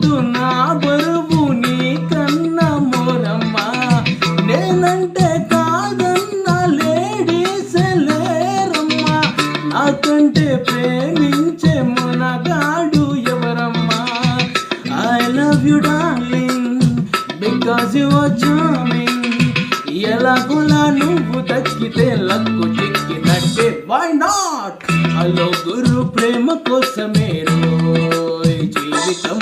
ముద్దు నా బరువు నీకన్నా మోరమ్మా. నేనంటే కాదన్న లేడీసే లేరమ్మా, నాకంటే ప్రేమించే మునగాడు ఎవరమ్మా. I love you darling because you are charming. ఎలాగోలా నువ్వు దక్కితే లక్కు చిక్కినట్టే, why not? హలో గురు ప్రేమ కోసమే రోయ్ జీవితం.